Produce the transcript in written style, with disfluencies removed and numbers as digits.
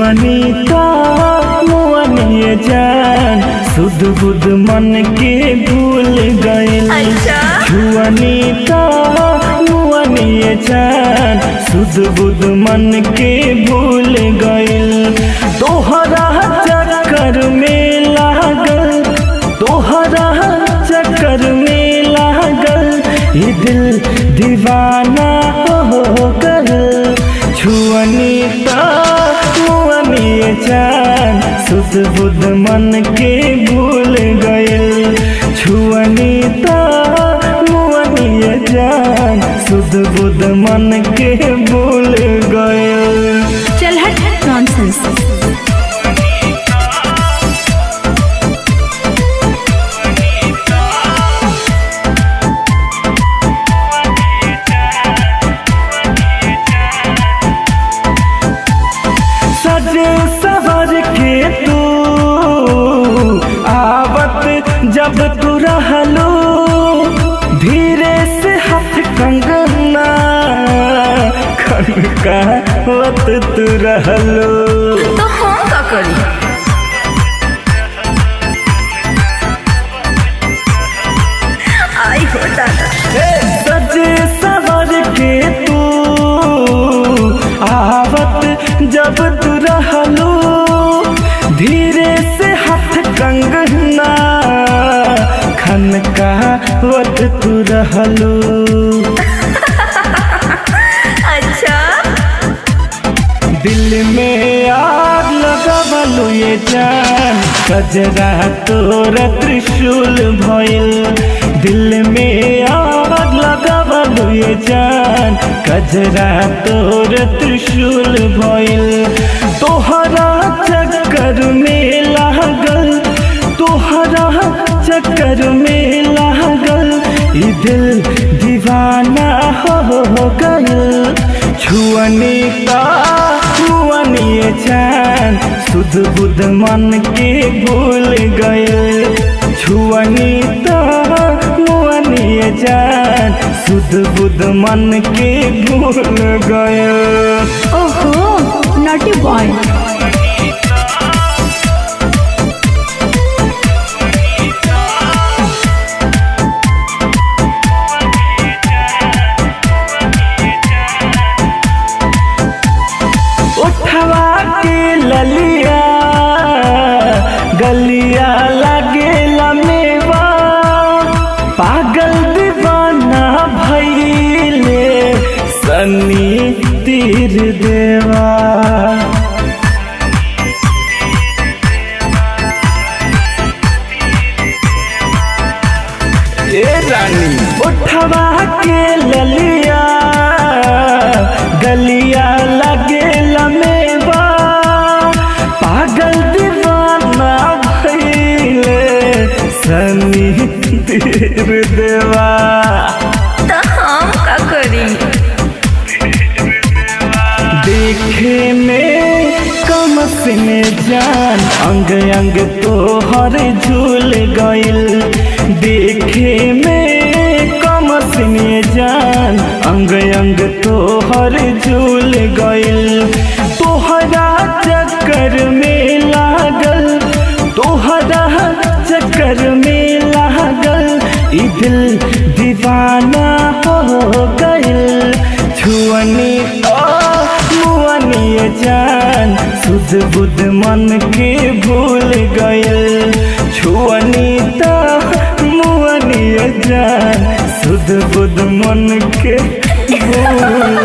छुअनी का मुअनिए जान सुध बुध मन के भूल गइल। छुअनी का मुअनिए जान सुध बुध मन के भूल गइल। तोहरा चक्कर में लागल, तोहरा चक्कर में लागल, ये दिल दीवाना हो गल। छुअनी का मुअनिए जान सुध बुध मन के भूल गइल। छुअनी का मुअनिए जान सुध बुध मन के भूल गइल। चल हट नॉनसेंस। सजे सवर के तू आवत जब तू रहलो, धीरे से हाथ कंगना खनकावत तू रहलो। तो हम का करी? आई हो दादा। सजे सवर के तू आवत जब तू रहलो, धीरे से हाथ कंगना खनकावत तू रहलो। अच्छा दिल में आग लगावलो ये जान कजरा तोरा त्रिशूल भइल। दिल में आग लगावलो ये जान कजरा तोर त्रिशूल भइल। तोहरा चक्कर में लागल, तोहरा चक्कर में लागल, ई दिल दीवाना हो गइल। छुअनी का मुअनिए जान सुध बुध मन के भूल गइल। छुअनी का मुअनिए जान सुध बुध मन के भूल गइल। ओहो नॉटी बॉय। उठवा के ललिया गलिया लागेला मेवा, पागल दीवाना भइले सन्नी तीर देवा। ए रानी उठवा के ललिया गलिया लागेला मेवा, पागल दीवाना भइले सन्नी तीर देवा। तो हम का करी? देखे में कमसिन जान अंग अंग तोहर झूल गइल। देखे में कमसिन जान अंग अंग तोहर झूल गइल। तोहरा चक्कर में लागल, तोहरा चक्कर में लागल, ई दिल दीवाना हो गइल। छुअनी मुअनिए जान सुध बुध मन के भूल गइल। छुअनी मुअनिए जान सुध बुध मन के भूल